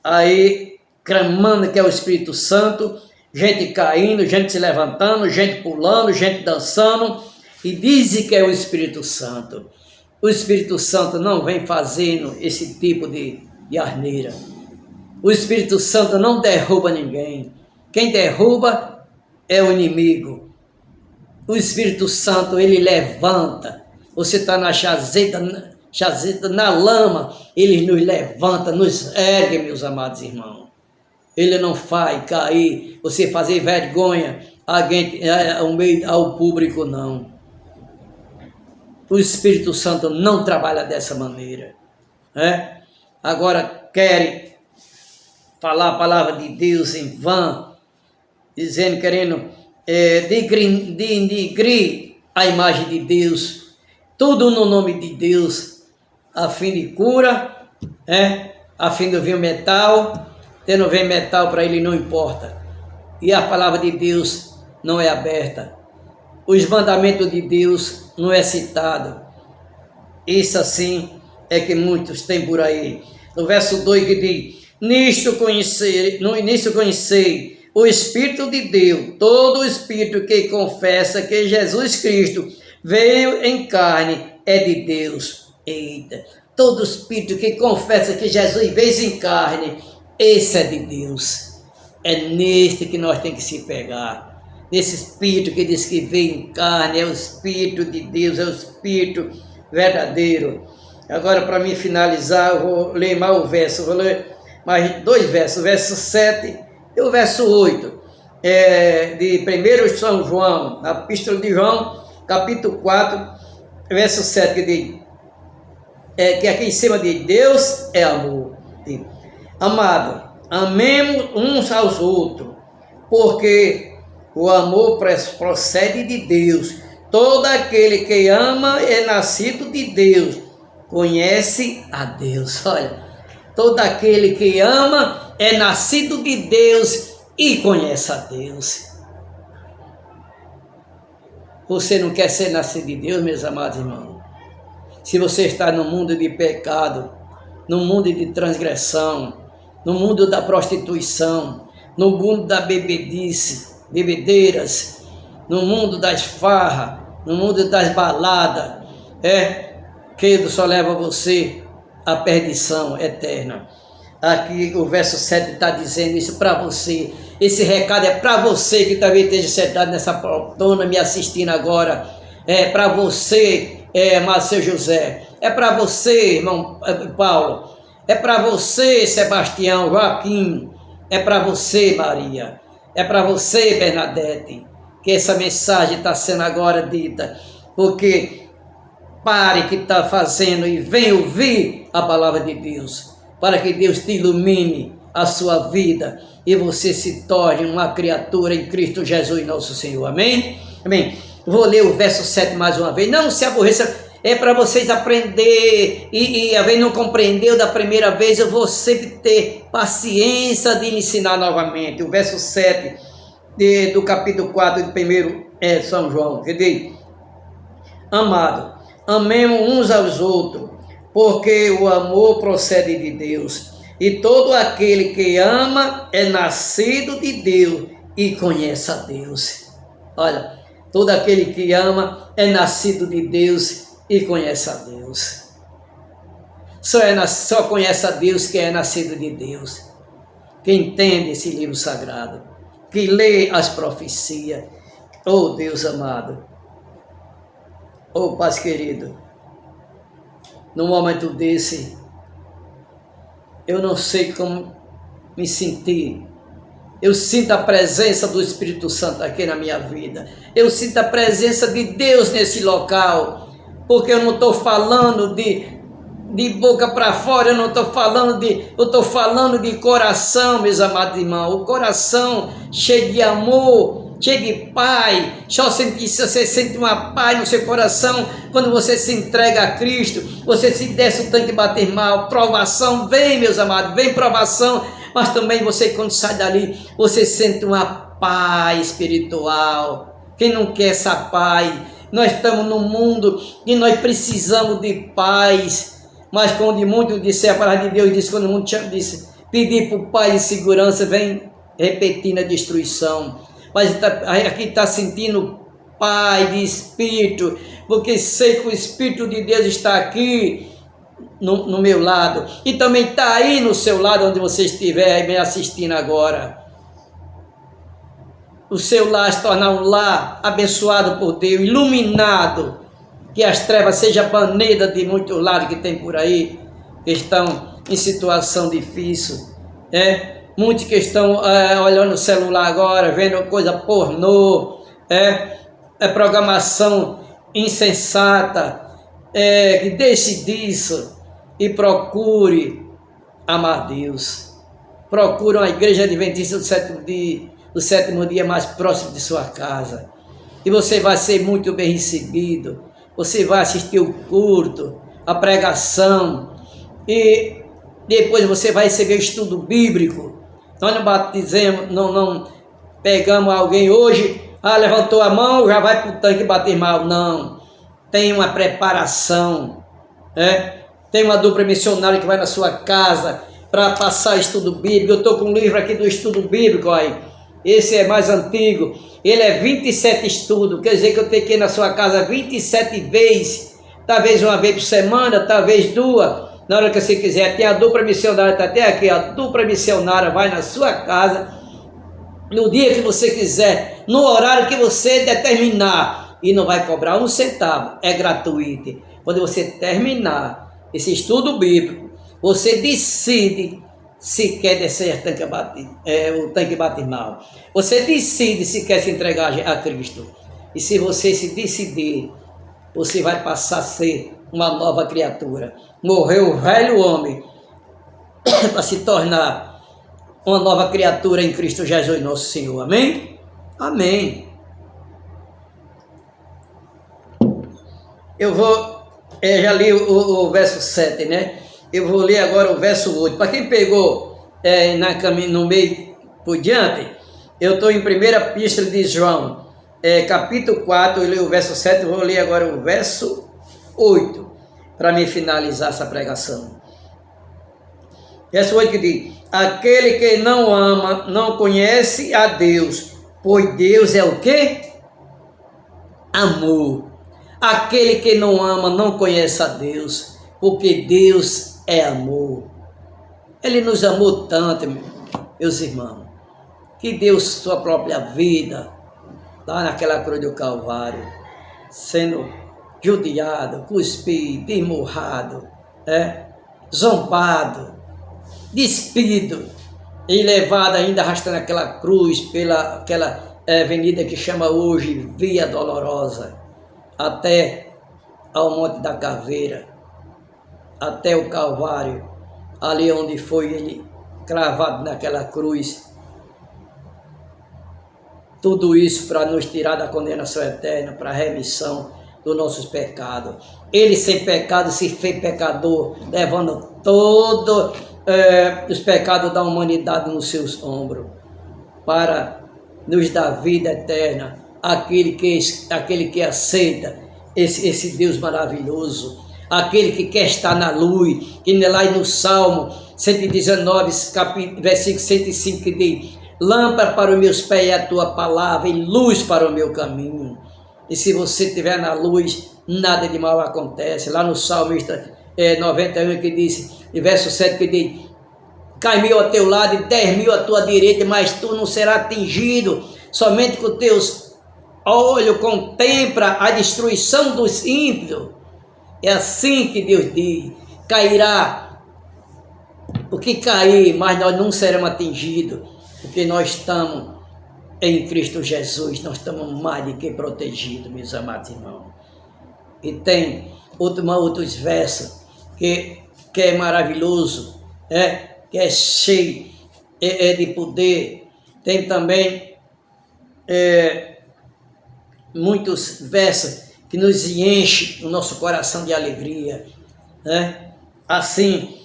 aí clamando que é o Espírito Santo, gente caindo, gente se levantando, gente pulando, gente dançando, e dizem que é o Espírito Santo. O Espírito Santo não vem fazendo esse tipo de asneira. O Espírito Santo não derruba ninguém. Quem derruba é o inimigo. O Espírito Santo, ele levanta. Você está na chazeta, na lama, ele nos levanta, nos ergue, meus amados irmãos. Ele não faz cair, você fazer vergonha ao público, não. O Espírito Santo não trabalha dessa maneira. Né? Agora querem falar a palavra de Deus em vão, dizendo, querendo denigrir a imagem de Deus, tudo no nome de Deus, a fim de cura, a fim de vir metal. Se não vem metal para ele, não importa. E a palavra de Deus não é aberta. Os mandamentos de Deus não é citado. Isso assim é que muitos têm por aí. No verso 2 que diz: nisto conhecei o Espírito de Deus, todo o Espírito que confessa que Jesus Cristo veio em carne é de Deus. Eita! Todo Espírito que confessa que Jesus veio em carne, esse é de Deus. É neste que nós temos que se pegar. Nesse Espírito que diz que veio em carne, é o Espírito de Deus, é o Espírito verdadeiro. Agora, para mim finalizar, eu vou ler mais o verso, vou ler mais 2 versos, o verso 7 e o verso 8, de 1 São João, na Epístola de João, capítulo 4, verso 7, que diz, que aqui em cima de Deus é amor. Amado, amemos uns aos outros, porque o amor procede de Deus. Todo aquele que ama é nascido de Deus, conhece a Deus. Olha, todo aquele que ama é nascido de Deus e conhece a Deus. Você não quer ser nascido de Deus, meus amados irmãos? Se você está no mundo de pecado, no mundo de transgressão, no mundo da prostituição, no mundo da bebedeiras, no mundo das farras, no mundo das baladas, que só leva você à perdição eterna. Aqui o verso 7 está dizendo isso para você. Esse recado é para você que talvez esteja sentado nessa poltrona me assistindo agora. É para você, Márcio José. É para você, irmão Paulo. É para você, Sebastião, Joaquim. É para você, Maria. É para você, Bernadette. Que essa mensagem está sendo agora dita. Porque pare que está fazendo e venha ouvir a palavra de Deus. Para que Deus te ilumine a sua vida e você se torne uma criatura em Cristo Jesus, nosso Senhor. Amém? Amém. Vou ler o verso 7 mais uma vez. Não se aborreça, é para vocês aprender e a vez não compreendeu da primeira vez, eu vou sempre ter paciência de ensinar novamente. O verso 7 do capítulo 4 de 1 São João, que diz: amado, amemos uns aos outros, porque o amor procede de Deus, e todo aquele que ama é nascido de Deus e conhece a Deus. Olha, todo aquele que ama é nascido de Deus e conhece a Deus. Só conhece a Deus quem é nascido de Deus, que entende esse livro sagrado, que lê as profecias. Oh Deus amado, oh Pai querido, num momento desse, eu não sei como me sentir. Eu sinto a presença do Espírito Santo aqui na minha vida. Eu sinto a presença de Deus nesse local. Porque eu não estou falando de de boca para fora, eu não estou falando eu estou falando de coração, meus amados irmãos. O coração cheio de amor, cheio de paz. Você sente uma paz no seu coração quando você se entrega a Cristo. Você se desce o tanque batismal, provação vem, meus amados, vem provação, mas também você, quando sai dali, você sente uma paz espiritual. Quem não quer essa paz? Nós estamos num mundo e nós precisamos de paz. Mas quando muitos disseram, a palavra de Deus disse, quando muitos disse, pedir por paz e segurança, vem repetindo a destruição. Mas aqui está sentindo paz de espírito, porque sei que o Espírito de Deus está aqui no meu lado, e também está aí no seu lado, onde você estiver me assistindo agora. O seu lar se tornar um lar abençoado por Deus, iluminado, que as trevas sejam banidas de muitos lados que tem por aí, que estão em situação difícil, muitos que estão olhando o celular agora, vendo coisa pornô, programação insensata, que deixe disso e procure amar Deus. Procure uma igreja adventista do sétimo dia mais próximo de sua casa, e você vai ser muito bem recebido. Você vai assistir o culto, a pregação, e depois você vai receber o estudo bíblico. Nós não batizamos, não pegamos alguém hoje, levantou a mão, já vai para o tanque batismal. Não, tem uma preparação, tem uma dupla missionária que vai na sua casa para passar estudo bíblico. Eu estou com um livro aqui do estudo bíblico, aí. Esse é mais antigo, ele é 27 estudos, quer dizer que eu tenho que ir na sua casa 27 vezes, talvez uma vez por semana, talvez duas, na hora que você quiser. Tem a dupla missionária, está até aqui, a dupla missionária vai na sua casa, no dia que você quiser, no horário que você determinar, e não vai cobrar um centavo, é gratuito. Quando você terminar esse estudo bíblico, você decide se quer descer o tanque batismal. Você decide se quer se entregar a Cristo. E se você se decidir, você vai passar a ser uma nova criatura. Morreu o velho homem para se tornar uma nova criatura em Cristo Jesus nosso Senhor. Amém? Amém. Eu vou, já li o verso 7, né? Eu vou ler agora o verso 8. Para quem pegou no meio por diante, eu estou em 1ª Epístola de João, capítulo 4, eu li o verso 7, eu vou ler agora o verso 8, para me finalizar essa pregação. Verso 8 que diz: aquele que não ama, não conhece a Deus, pois Deus é o quê? Amor. Aquele que não ama, não conhece a Deus, porque Deus é amor. Ele nos amou tanto, meus irmãos, que deu sua própria vida lá naquela cruz do Calvário, sendo judiado, cuspido, esmurrado, zombado, despido e levado ainda arrastando aquela cruz pela aquela avenida que chama hoje Via Dolorosa, até ao Monte da Caveira, até o Calvário, ali onde foi ele cravado naquela cruz. Tudo isso para nos tirar da condenação eterna, para a remissão dos nossos pecados. Ele sem pecado se fez pecador, levando todos os pecados da humanidade nos seus ombros, para nos dar vida eterna, aquele que aceita esse Deus maravilhoso, aquele que quer estar na luz, que lá no Salmo 119, versículo 105, que diz: lâmpada para os meus pés é a tua palavra e luz para o meu caminho. E se você estiver na luz, nada de mal acontece. Lá no Salmista 91, que diz, verso 7, que diz: cai 1000 ao teu lado e 10.000 à tua direita, mas tu não serás atingido. Somente com teus olhos contempla a destruição dos ímpios. É assim que Deus diz: cairá o que cair, mas nós não seremos atingidos, porque nós estamos em Cristo Jesus, nós estamos mais do que protegidos, meus amados irmãos. E tem outros versos que que é maravilhoso, que é cheio de poder. Tem também muitos versos que nos enchem o nosso coração de alegria, né? Assim,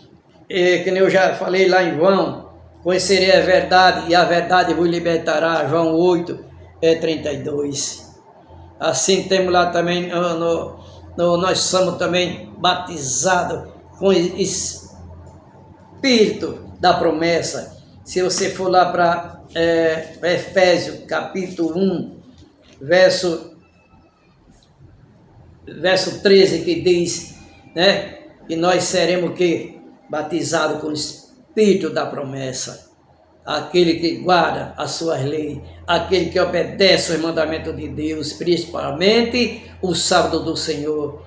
que eu já falei lá em João, conhecerei a verdade e a verdade vos libertará, João 8, 32. Assim temos lá também, nós somos também batizados com o Espírito da promessa. Se você for lá para Efésios capítulo 1, verso 13, que diz, né, que nós seremos que batizados com o Espírito da promessa, aquele que guarda as suas leis, aquele que obedece aos mandamentos de Deus, principalmente o sábado do Senhor,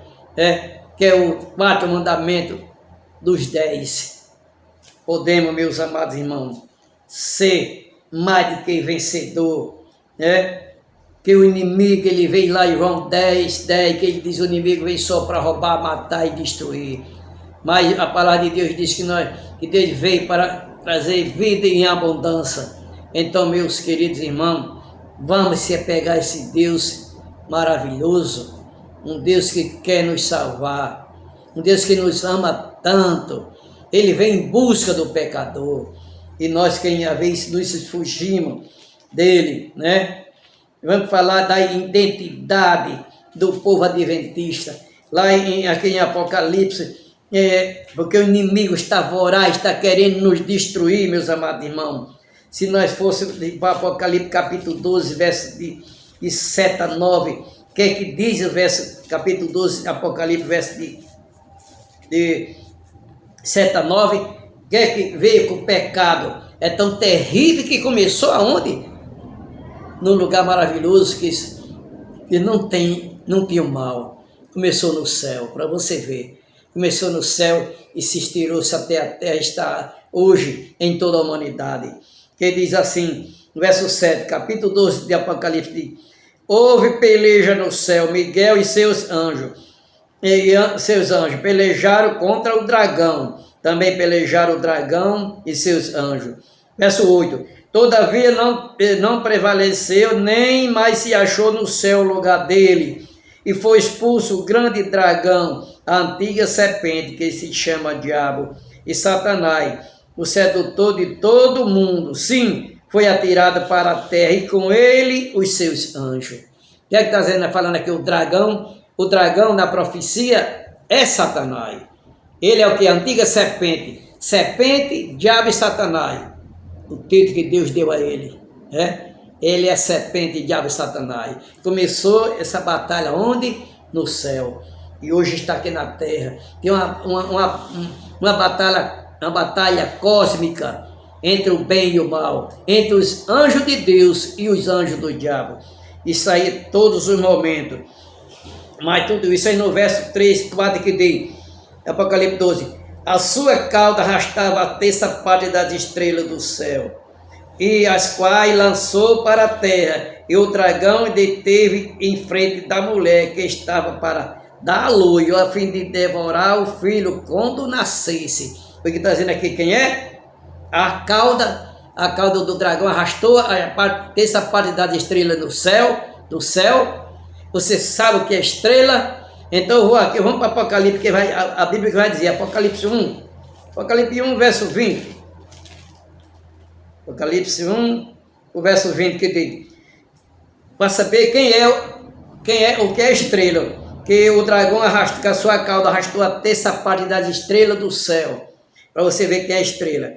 que é o quarto mandamento dos 10. Podemos, meus amados irmãos, ser mais do que vencedor, que o inimigo, ele vem lá em João 10, que ele diz, o inimigo vem só para roubar, matar e destruir. Mas a palavra de Deus diz que Deus veio para trazer vida em abundância. Então, meus queridos irmãos, vamos se apegar a esse Deus maravilhoso, um Deus que quer nos salvar, um Deus que nos ama tanto. Ele vem em busca do pecador, e nós que às vezes nos fugimos dele, né? Vamos falar da identidade do povo adventista, lá aqui em Apocalipse, porque o inimigo está voraz, está querendo nos destruir, meus amados irmãos. Se nós fôssemos para Apocalipse capítulo 12, verso de 7 a 9, o que é que diz o verso, capítulo 12, Apocalipse, verso de 7 a 9, o que é que veio com o pecado? É tão terrível que começou aonde? Num lugar maravilhoso que não tinha o mal. Começou no céu, para você ver. Começou no céu e se estirou-se até a terra, está hoje em toda a humanidade. Que diz assim, no verso 7, capítulo 12 de Apocalipse, houve peleja no céu, Miguel e seus anjos pelejaram contra o dragão, também pelejaram o dragão e seus anjos. Verso 8, todavia não prevaleceu, nem mais se achou no céu o lugar dele, e foi expulso o grande dragão, a antiga serpente, que se chama Diabo, e Satanás, o sedutor de todo mundo. Sim, foi atirado para a terra, e com ele os seus anjos. O que é que está falando aqui? O dragão na profecia é Satanás. Ele é o que? A antiga serpente. Serpente, diabo e Satanás. O título que Deus deu a ele. Ele é serpente, diabo e Satanás. Começou essa batalha onde? No céu. E hoje está aqui na terra. Tem uma batalha cósmica entre o bem e o mal, entre os anjos de Deus e os anjos do diabo. Isso aí todos os momentos. Mas tudo isso aí no verso 3, 4 que diz, Apocalipse 12, a sua cauda arrastava a terça parte das estrelas do céu, e as quais lançou para a terra, e o dragão deteve em frente da mulher que estava para dar à luz, a fim de devorar o filho quando nascesse. O que está dizendo aqui quem é? A cauda do dragão arrastou a terça parte das estrelas do céu. Você sabe o que é estrela? Então vamos para Apocalipse, que a Bíblia vai dizer, Apocalipse 1, verso 20. Apocalipse 1, o verso 20 que diz, para saber o que é estrela, que o dragão arrastou, que a sua cauda arrastou a terça parte das estrelas do céu, para você ver quem é estrela.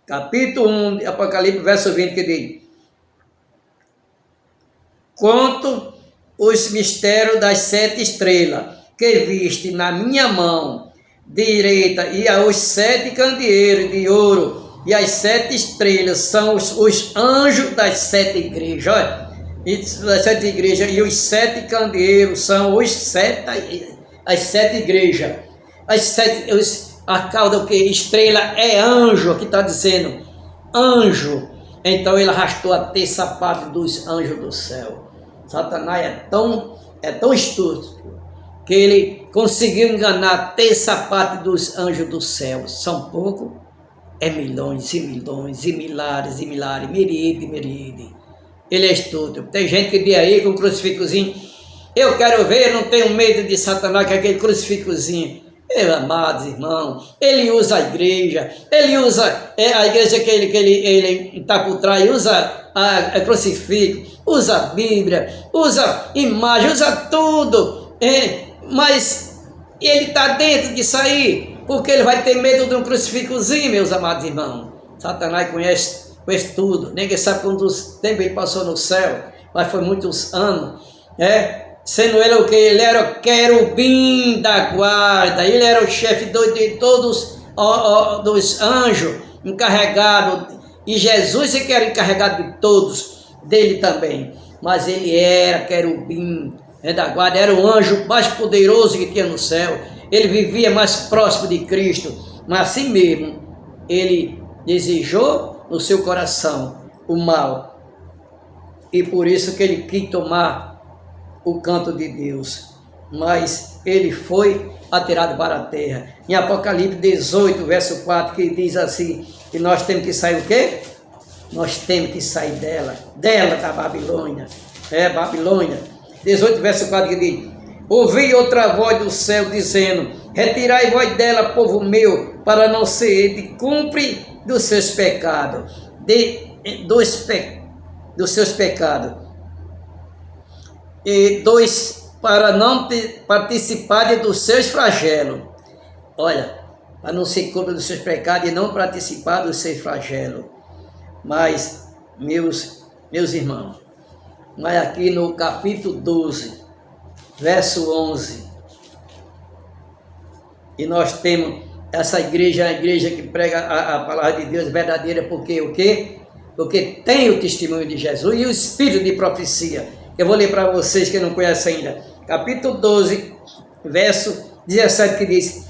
Capítulo 1 de Apocalipse, verso 20 que diz, conto os mistérios das 7 estrelas, que viste na minha mão direita, e aos 7 candeeiros de ouro, e as 7 estrelas são os anjos das 7 igrejas, olha, das 7 igrejas, e os 7 candeeiros são as 7 igrejas, a cauda, o que? Estrela é anjo, aqui está dizendo, anjo. Então ele arrastou a terça parte dos anjos do céu. Satanás é tão astuto, que ele conseguiu enganar a terça parte dos anjos do céu. São poucos? É milhões e milhões, e milhares, miríade, miríade. Ele é estúpido. Tem gente que diz aí com um crucifixozinho, eu quero ver, eu não tenho medo de Satanás, que é aquele crucifixozinho. Meus amados irmãos, ele usa a igreja, ele usa a igreja que ele está por trás, usa a crucifixo, usa a Bíblia, usa imagem, usa tudo, mas ele está dentro disso aí, porque ele vai ter medo de um crucifixozinho, meus amados irmãos. Satanás conhece tudo, ninguém sabe quantos tempos ele passou no céu, mas foi muitos anos, sendo ele o que? Ele era o querubim da guarda, ele era o chefe de todos dos anjos, encarregado, e Jesus é que era encarregado de todos, dele também, mas ele era querubim da guarda, era o anjo mais poderoso que tinha no céu, ele vivia mais próximo de Cristo, mas assim mesmo, ele desejou no seu coração o mal, e por isso que ele quis tomar o canto de Deus, mas ele foi atirado para a terra. Em Apocalipse 18, verso 4, que diz assim, que nós temos que sair o quê? Nós temos que sair dela da Babilônia, Babilônia. 18, verso 4, que diz, ouvi outra voz do céu dizendo, retirai vós dela, povo meu, para não ser de cumpre dos seus pecados, dos seus pecados. E 2, para não participar dos seus flagelos. Olha, para não ser culpa dos seus pecados e não participar dos seus flagelos. Mas, meus irmãos, mas aqui no capítulo 12, verso 11, e nós temos essa igreja, a igreja que prega a palavra de Deus verdadeira, porque o quê? Porque tem o testemunho de Jesus e o espírito de profecia. Eu vou ler para vocês que não conhecem ainda. Capítulo 12, verso 17, que diz,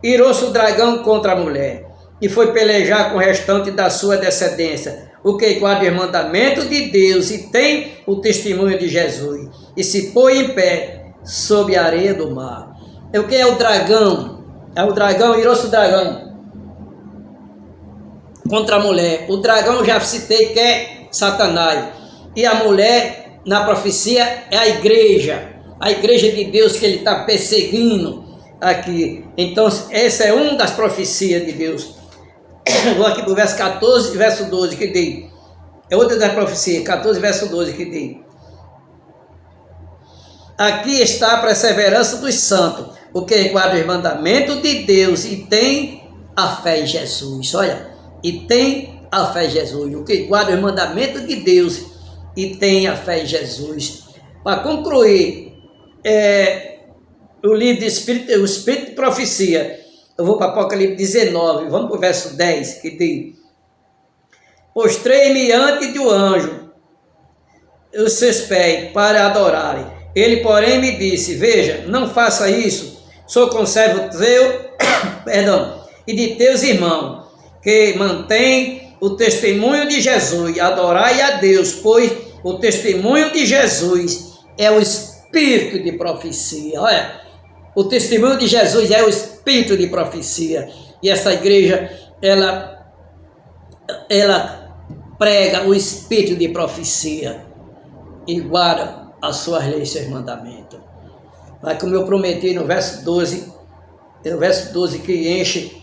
irou-se o dragão contra a mulher, e foi pelejar com o restante da sua descendência, o que guarda o mandamento de Deus e tem o testemunho de Jesus, e se põe em pé sob a areia do mar. O que é o dragão? É o dragão, irou-se o dragão contra a mulher. O dragão, já citei, que é Satanás, e a mulher na profecia é a igreja de Deus que ele está perseguindo aqui. Então, essa é uma das profecias de Deus. Vou aqui para o verso 14 e verso 12, que diz, é outra das profecias, 14 verso 12, que diz, aqui está a perseverança dos santos, o que guarda os mandamentos de Deus e tem a fé em Jesus. Olha, e tem a fé em Jesus, o que guarda os mandamentos de Deus e tem a fé em Jesus. Para concluir o livro de Espírito, o Espírito de Profecia, eu vou para Apocalipse 19, vamos para o verso 10, que diz, postrei-me diante do anjo, os seus pés, para adorarem. Ele, porém, me disse, veja, não faça isso, sou conservo teu, e de teus irmãos, que mantém o testemunho de Jesus, adorai a Deus, pois o testemunho de Jesus é o espírito de profecia. Olha, o testemunho de Jesus é o espírito de profecia. E essa igreja, ela prega o espírito de profecia e guarda as suas leis e seus mandamentos. Mas como eu prometi no verso 12, que enche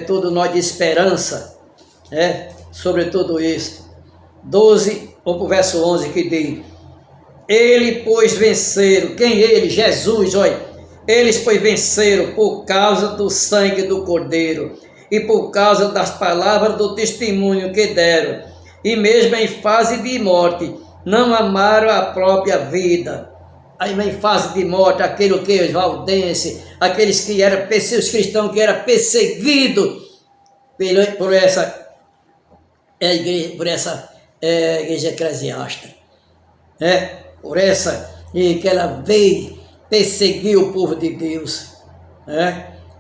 todo nós de esperança, sobre tudo isso. 12, vamos para o verso 11, que diz, ele, pois, venceram, quem ele? Jesus, olha, eles, pois, venceram por causa do sangue do Cordeiro e por causa das palavras do testemunho que deram, e mesmo em fase de morte, não amaram a própria vida. Aí em fase de morte, aquele que os valdenses, aqueles que eram os cristãos que eram perseguidos por essa igreja eclesiástica, por essa que ela veio perseguir o povo de Deus,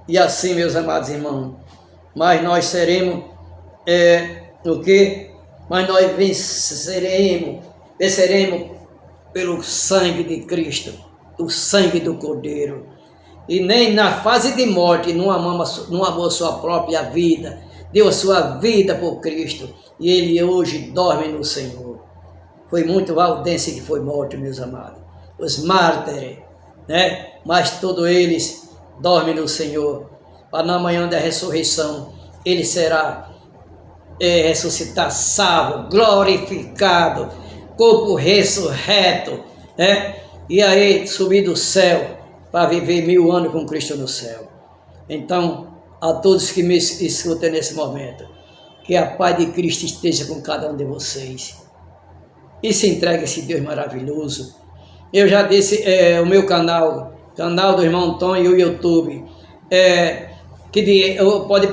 e assim, meus amados irmãos, mas nós seremos o quê? Mas nós venceremos pelo sangue de Cristo, do sangue do Cordeiro. E nem na fase de morte não amou sua própria vida, deu a sua vida por Cristo, e ele hoje dorme no Senhor. Foi muito valdense que foi morto, meus amados, os mártires, né? Mas todos eles dormem no Senhor, para na manhã da ressurreição, ele será ressuscitar salvo, glorificado, corpo ressurreto, né? E aí subir do céu, para viver 1000 anos com Cristo no céu. Então, a todos que me escutem nesse momento, que a paz de Cristo esteja com cada um de vocês. E se entregue a esse Deus maravilhoso. Eu já disse, o meu canal do irmão Antônio e o YouTube, pode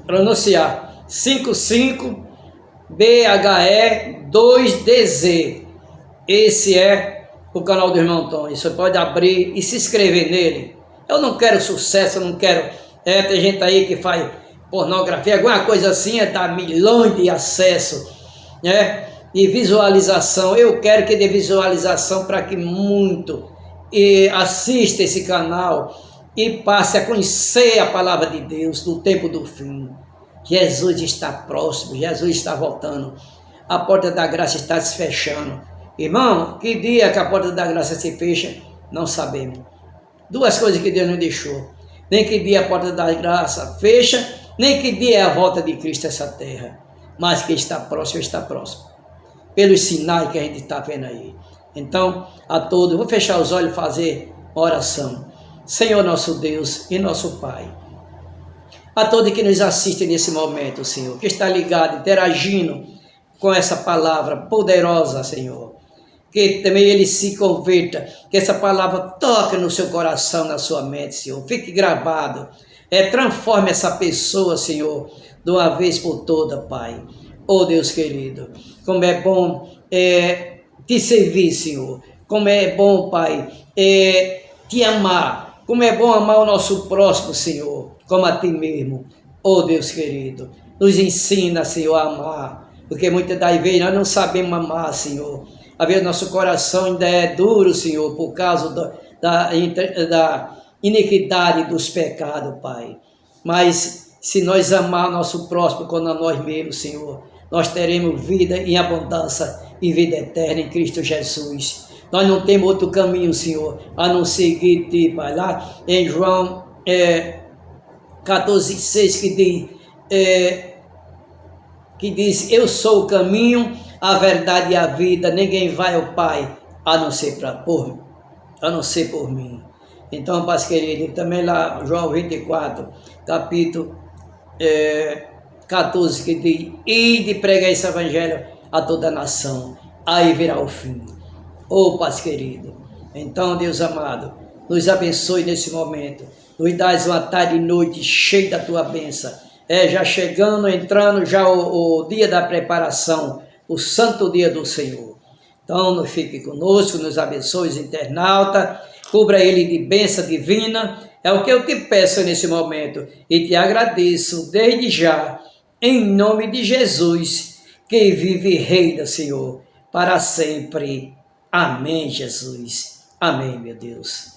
pronunciar 55BHE2DZ. Esse é o canal do irmão Antônio. Você pode abrir e se inscrever nele. Eu não quero sucesso, eu não quero... tem gente aí que faz pornografia, alguma coisa assim, dá milhões de acessos, né? E visualização. Eu quero que dê visualização para que muito assista esse canal e passe a conhecer a palavra de Deus no tempo do fim. Jesus está próximo, Jesus está voltando. A porta da graça está se fechando. Irmão, que dia que a porta da graça se fecha? Não sabemos. Duas coisas que Deus não deixou. Nem que dia a porta da graça fecha, nem que dia é a volta de Cristo a essa terra. Mas que está próximo, está próximo. Pelos sinais que a gente está vendo aí. Então, a todos, vou fechar os olhos e fazer uma oração. Senhor nosso Deus e nosso Pai, a todos que nos assistem nesse momento, Senhor, que está ligado, interagindo com essa palavra poderosa, Senhor, que também ele se converta, que essa palavra toque no seu coração, na sua mente, Senhor, fique gravado, transforme essa pessoa, Senhor, de uma vez por toda, Pai. Oh Deus querido, como é bom te servir, Senhor, como é bom, Pai, te amar, como é bom amar o nosso próximo, Senhor, como a ti mesmo. Oh Deus querido, nos ensina, Senhor, a amar, porque muitas das vezes nós não sabemos amar, Senhor. Às vezes nosso coração ainda é duro, Senhor, por causa da iniquidade dos pecados, Pai. Mas se nós amar nosso próximo como a nós mesmos, Senhor, nós teremos vida em abundância e vida eterna em Cristo Jesus. Nós não temos outro caminho, Senhor, a não seguir Ti, Pai. Lá em João 14,6 que diz, eu sou o caminho, a verdade e a vida, ninguém vai ao Pai a não ser por mim. Então, Pai querido, também lá, João 24, capítulo 14, que diz, ide pregar esse evangelho a toda a nação, aí virá o fim. Oh, Pai querido, então, Deus amado, nos abençoe nesse momento, nos dás uma tarde e noite cheia da Tua bênção, já chegando, entrando já o dia da preparação, o santo dia do Senhor. Então, não fique conosco, nos abençoe os internautas, cubra ele de bênção divina, é o que eu te peço nesse momento, e te agradeço desde já, em nome de Jesus, que vive e reina, Senhor, para sempre. Amém, Jesus. Amém, meu Deus.